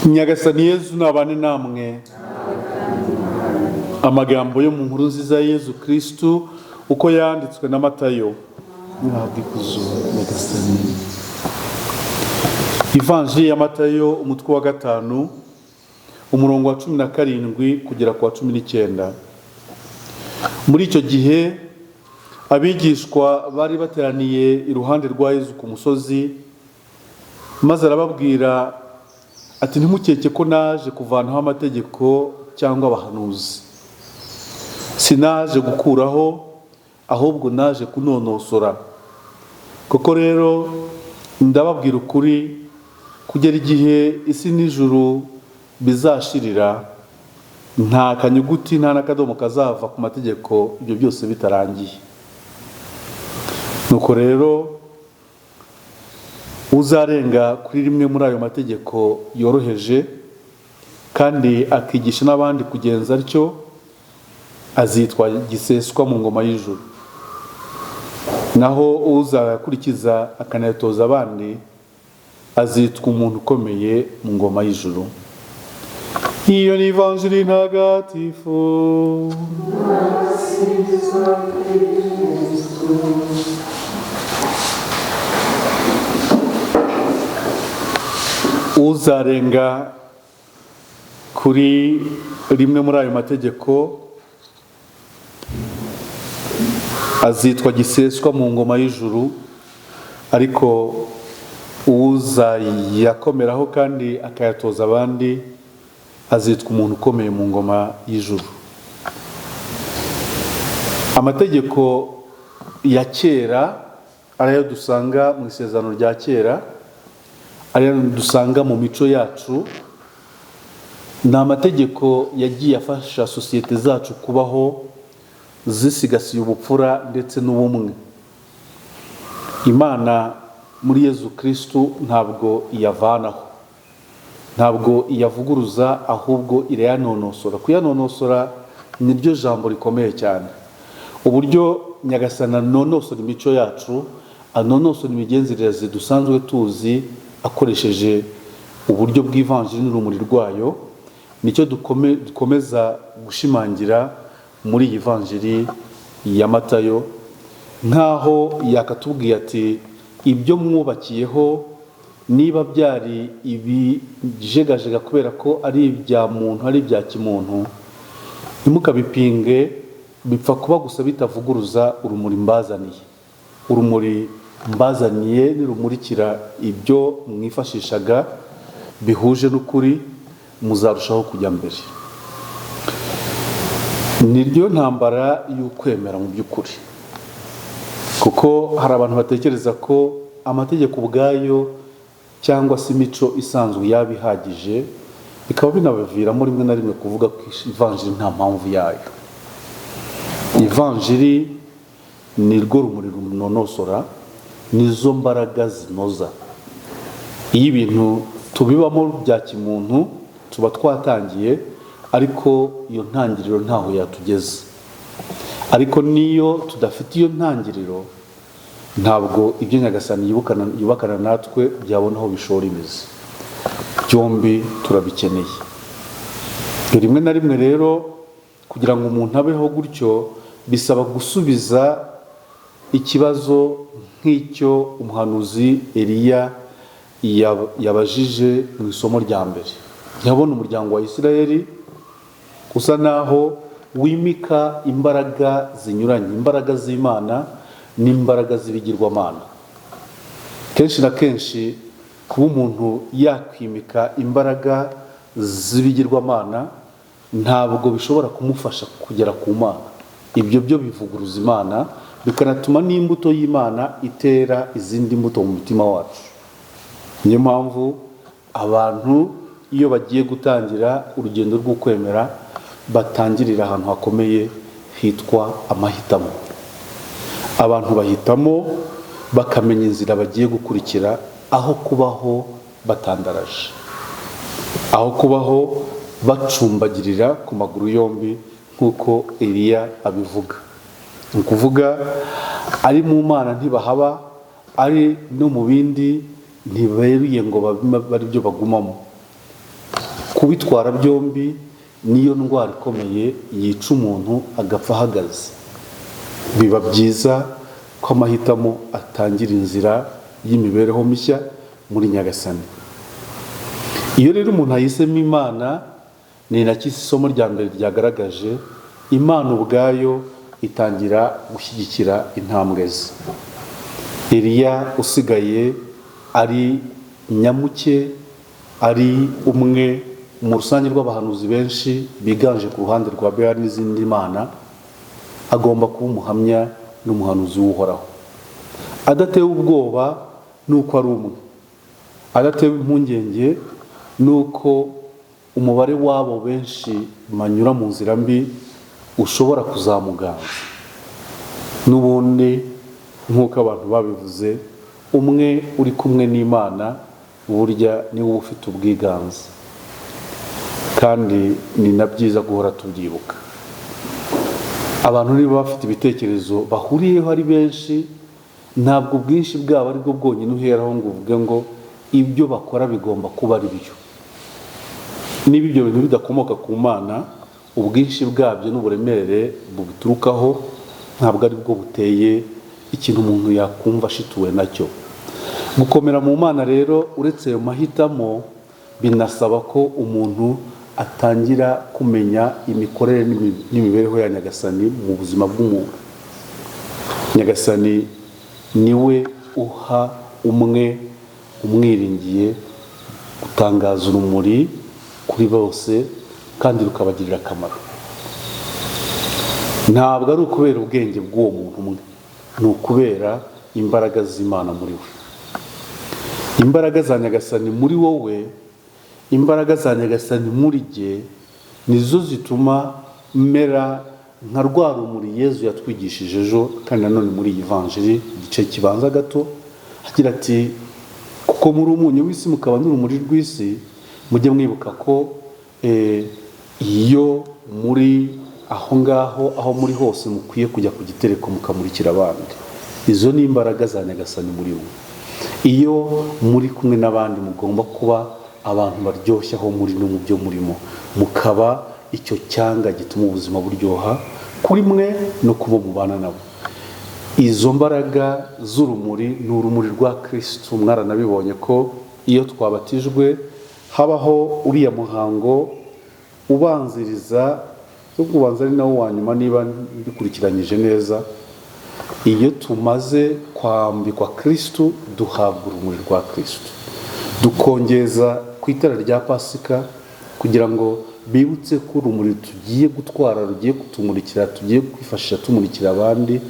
Nyagasani Yezu nabane namwe. Amagambo yo mu nkuru nziza ya Yezu Kristu uko yanditswe na Matayo. Nyahabwe ikuzo Nyagasani. Ivanjili ya Matayo umutwe wa 5 umurongo wa 17 kugera ku wa 19. Muri icyo gihe abigishwa bari bateraniye iruhande rwa Yezu ku musozi, maze arababwira ati ntimukeke ko naje kuvanaho amategeko cyangwa abahanuzi. Sinaje gukuraho, ahubwo naje kunonosora. Koko rero ndababwira ukuri, kugera igihe isi n'ijuru bizashirira, nta kanyuguti nta n'akadomo kazava ku mategeko, ibyo byose bitarangiye. Nuko rero uzarenga kuri rimwe muri ayo mategeko yoroheje kandi akigisha n'abandi kugenza atyo, azitwa giseswa mu ngoma y'ijuru. Naho uzakurikiza akanayatoza abandi, azitwa umuntu ukomeye mu ngoma y'ijuru. Iyo ni ivanjili ntagatifu. Uzarenga kuri rimwe muri ayo mategeko azitwa giseswa mu ngoma y'ijuru, ariko uzayakomeraho kandi akayatoza abandi azitwa umuntu ukomeye mu ngoma y'ijuru. Amategeko ya kera ariyo dusanga mu isezerano rya kera, ariyo dusanga mu mico yacu, ni amategeko yagiye afasha sosiyete zacu kubaho zisigasiye ubupfura ndetse n'ubumwe. Imana muri Yezu Kristu ntabwo iyavanaho, ntabwo iyavuguruza, ahubwo irayanonosora. Kuyanonosora niryo jambo rikomeye cyane. Uburyo Nyagasani anonosora imico yacu, anonosora imigenzereze dusanzwe tuzi akoresheje uburyo bw'ivanjili n'urumuri rwayo, nicyo dukomeza gushimangira muri iyi vanjili ya Matayo, nkaho yakatubwiye ati ibyo mwubakiyeho niba byari ibijegajega kubera ko ari ibya muntu, ari ibya kimuntu, ntimukabipinge, bipfa kuba gusa bitavuguruza urumuri mbazaniye. Urumuri mbazaniye nirumurikira ibyo mwifashishaga bihuje n'ukuri, muzarushaho kujya mbere. Niryo ntambara y'ukwemera mu by'ukuri, kuko hari abantu batekereza ko amategeko ubwayo cyangwa se imico isanzwe yaba ihagije, bikaba binabaviramo rimwe na rimwe kuvuga ko ivanjili nta mpamvu yayo. Ivanjili ni rwo rumuri runonosora, nizo mbaraga zinoza. Iyo ibintu tubibamo bya kimuntu tuba twatangiye, ariko iyo ntangiriro ntaho yatugeza. Ariko niyo tudafite iyo ntangiriro, ntabwo ibyo Nyagasani yubakana natwe byabona aho bishora imizi. Byombi turabikeneye. Rimwe na rimwe rero kugira ngo umuntu abeho gutyo, bisaba gusubiza ikibazo nk'icyo umuhanuzi Eliya yabajije mu isomo rya mbere. Yabona umuryango wa Isirayeli usa naho wimika imbaraga zinyuranye, imbaraga z'Imana n'imbaraga z'ibigirwamana. Kenshi na kenshi kuba umuntu yakwimika imbaraga z'ibigirwamana ntabwo bishobora kumufasha kugera ku Mana. Ibyo byo bivuguruza Imana, bikanatuma n'imbuto y'Imana itera izindi mbuto mu mutima wacu. Niyo mpamvu abantu iyo bagiye gutangira urugendo rwo kwemera, batangirira ahantu hakomeye hitwa amahitamo. Abantu bahitamo bakamenya inzira bagiye gukurikira, aho kubaho batandaraje, aho kubaho bacumbagirira ku maguru yombi nk'uko Eliya abivuga. Ni ukuvuga ari mu Mana ntibahaba, ari no mu bindi ntiberuye ngo bari byo bagumamo. kubitwara byombi niyo ndwara ikomeye yica umuntu agapfa ahagaze. Biba byiza ko amahitamo atangira inzira y'imibereho mishya muri Nyagasani. Iyo rero umuntu ahisemo Imana, ni nacyo isomo rya mbere ryagaragaje, Imana ubwayo itangira gushyigikira intambwe ze. Eliya usigaye ari nyamuke, ari umwe mu rusange rw'abahanuzi benshi biganje ku ruhande rwa Behali n'izindi mana, agomba kuba umuhamya n'umuhanuzi w'Uhoraho, adatewe ubwoba nuko ari umwe, adatewe impungenge nuko umubare w'abo benshi banyura mu nzira mbi ushobora kuzamuganza. N'ubundi nk'uko abantu babivuze, umwe uri kumwe n'Imana burya niwe uba ufite ubwiganze, kandi ni na byiza guhora tubyibuka. Abantu niba bafite ibitekerezo bahuriyeho ari benshi, ntabwo ubwinshi bwabo ari bwo bwonyine uheraho ngo uvuge ngo ibyo bakora bigomba kuba ari byo. Niba ibyo bintu bidakomoka ku Mana, ubwinshi bwabyo n'uburemere bubiturukaho ntabwo ari bwo buteye ikintu umuntu yakumva ashituwe nacyo. Gukomera mu Mana rero, uretse ayo mahitamo, binasaba ko umuntu atangira kumenya imikorere n'imibereho ya Nyagasani mu buzima bw'umuntu. Nyagasani niwe uha umwe umwiringiye gutangaza urumuri kuri bose kandi rukabagirira akamaro. Ntabwo ari ukubera ubwenge bw'uwo muntu umwe, ni ukubera imbaraga z'Imana muri we. Imbaraga za Nyagasani muri wowe, imbaraga za Nyagasani muri jye, nizo zituma mera nka rwa rumuri Yezu yatwigishije ejo, kandi nanone muri iyi Evanjiri igice kibanza gato agira ati, kuko muri umunyu w'isi mukaba n'urumuri rw'isi, mujye mwibuka ko iyo muri aho ngaho aho muri hose mukwiye kujya ku gitereko mukamurikira abandi. Izo ni imbaraga za Nyagasani muri we. Iyo muri kumwe n'abandi mugomba kuba abantu baryoshya aho muri no mu byo murimo, mukaba icyo cyanga gituma ubuzima buryoha kuri mwe no kubo mubana nabo. Izo mbaraga z'urumuri ni urumuri rwa Kristo. Mwaranabibonye ko iyo twabatijwe habaho uriya muhango ubanziriza, ubanza ari nawo wa nyuma niba bikurikiranyije neza. Iyo tumaze kwambikwa Kristo, duhabwa urumuri rwa Kristo, dukongeza ku itara rya Pasika kugira ngo bibutse ko urumuri tugiye gutwara, rugiye kutumurikira, tugiye kwifashisha tumurikira abandi,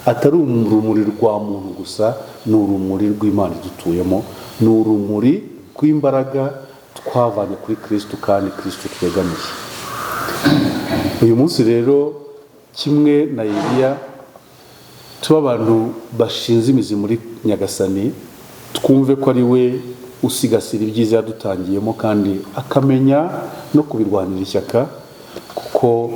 atari urumuri rwa muntu gusa, ni urumuri rw'Imana idutuyemo, ni urumuri rw'imbaraga twavanye kuri Kristo kandi Kristo twegamiye. Uyu munsi rero, kimwe na Eliya, tuba abantu bashinze imizi muri Nyagasani, twumve ko ari we usigasira ibyiza yadutangiyemo kandi akamenya no kubirwanira ishyaka, kuko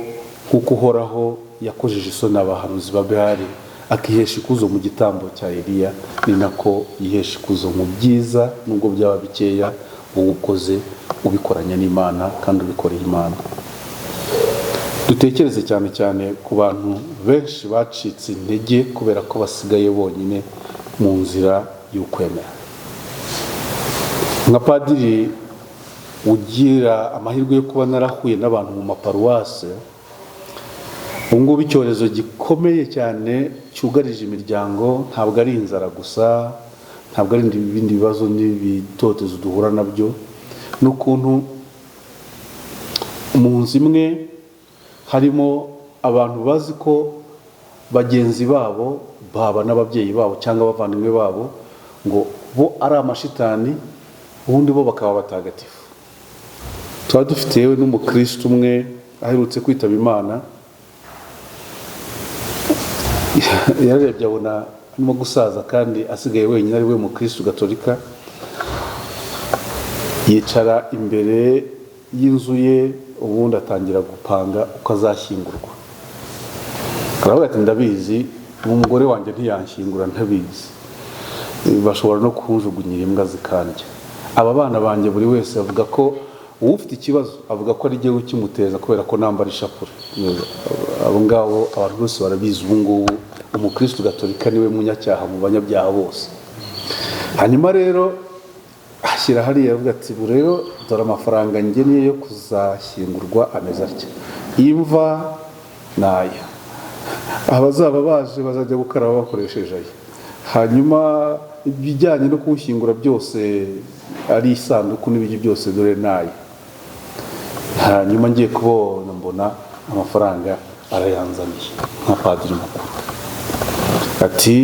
nk'uko Uhoraho yakojeje isoni abahanuzi ba Behali akihesha ikuzo mu gitambo cya Eliya, ni nako yihesha ikuzo mu byiza nubwo byaba bikeya wowe ukoze ubikoranye n'Imana kandi ubikoreye Imana. Dutekereze cyane cyane ku bantu benshi bacitse intege kubera ko basigaye bonyine mu nzira y'ukwemera. Nka padiri ugira amahirwe yo kuba narahuye n'abantu mu maparuwase, ubungubu icyorezo gikomeye cyane cyugarije imiryango ntabwo ari inzara gusa, ntabwo ari ibindi bibazo n'ibitotezo duhura nabyo, n'ukuntu mu nzu imwe harimo abantu bazi ko bagenzi babo baba n'ababyeyi babo cyangwa abavandimwe babo ngo bo ari amashitani, ubundi bo bakaba batagatifu. Tuba dufite yewe n'umukristo umwe aherutse kwitaba Imana, yararebye abona arimo gusaza kandi asigaye wenyine ari we mukristo gatolika, yicara imbere y'inzu ye, ubundi atangira gupanga uko azashyingurwa. Aravuga ati, ndabizi umugore wanjye ntiyanshyingura, ntabizi, bashobora no kunjugunyira imbwa zikandya. Aba bana banjye buri wese avuga ko ufite ikibazo avuga ko ari igihugu kimuteza kubera ko nambara ishapure. Abo ngabo abantu bose barabizi ubu ngubu umukristo gatolika niwe munyacyaha mu banyabyaha bose. Hanyuma rero ashyira hariya avuga ati rero dore amafaranga ngeneye yo kuzashyingurwa ameze atya, imva naya, abazaba baje bazajya gukaraba bakoresheje ayo, hanyuma ibijyanye no kuwushyingura byose ari isanduku n'ibiki byose dore nayo. Hanyuma ngiye kubona mbona amafaranga arayanzaniye nka padiri mukuru, ati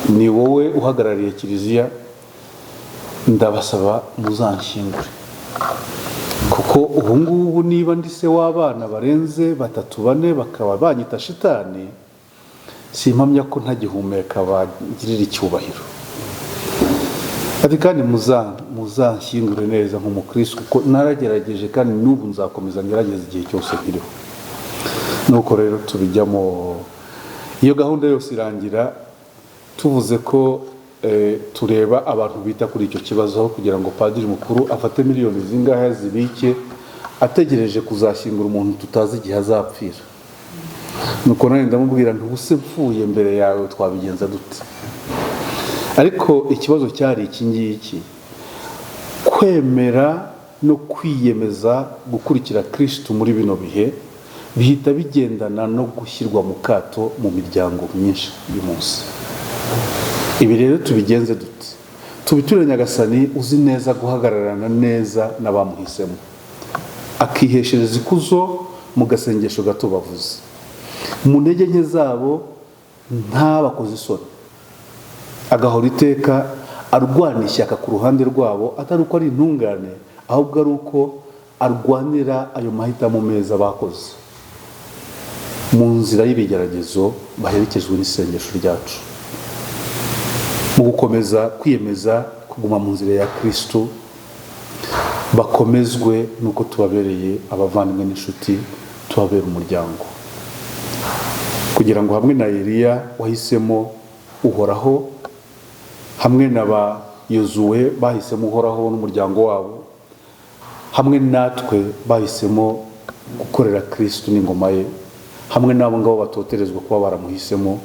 ni wowe uhagarariye kiliziya, ndabasaba muzanshyingure kuko ubu ngubu niba ndi se w'abana barenze 3-4 bakaba banyita shitani, simpamya ko ntagihumeka bagirira icyubahiro. Ati kandi muzanshyingure neza nk'umukristo kuko naragerageje kandi n'ubu nzakomeza ngerageza igihe cyose nkiriho. Nuko rero tubijyamo, iyo gahunda yose irangira tuvuze ko tureba abantu bita kuri icyo kibazo kugira ngo padiri mukuru afate miliyoni zingahe zibike ategereje kuzashyingura umuntu tutazi igihe azapfira. Nuko nari ndamubwira ntubuse mfuye mbere yawe twabigenza dute. Ariko ikibazo cyari iki ngiki, kwemera no kwiyemeza gukurikira Kristo muri bino bihe bihita bigendana no gushyirwa mu kato mu miryango myinshi uyu munsi. Ibi rero tubigenze dute? Tubiture Nyagasani uzi neza guhagararana neza n'abamuhisemo, akiheshereza ikuzo mu gasengesho gato bavuze, mu ntege nke zabo ntabakoze isoni, agahora iteka arwana ishyaka ku ruhande rwabo, atari uko ari intungane ahubwo ari uko arwanira ayo mahitamo meza bakoze mu nzira y'ibigeragezo baherekejwe n'isengesho ryacu, mu gukomeza kwiyemeza kuguma mu nzira ya Kristo, bakomezwe nuko tubabereye abavandimwe n'inshuti, tubabera umuryango, kugira ngo hamwe na Eliya wahisemo uhoraho, hamwe na ba Yozuwe bahisemo uhoraho n'umuryango wabo, hamwe natwe bahisemo gukorera Kristo n'ingoma ye, hamwe n'abo ngabo batoterezwa kuba baramuhisemo,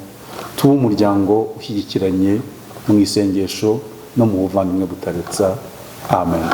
tuba umuryango ushyigikiranye mu isengesho no mu buvandimwe butaretsa. Amen.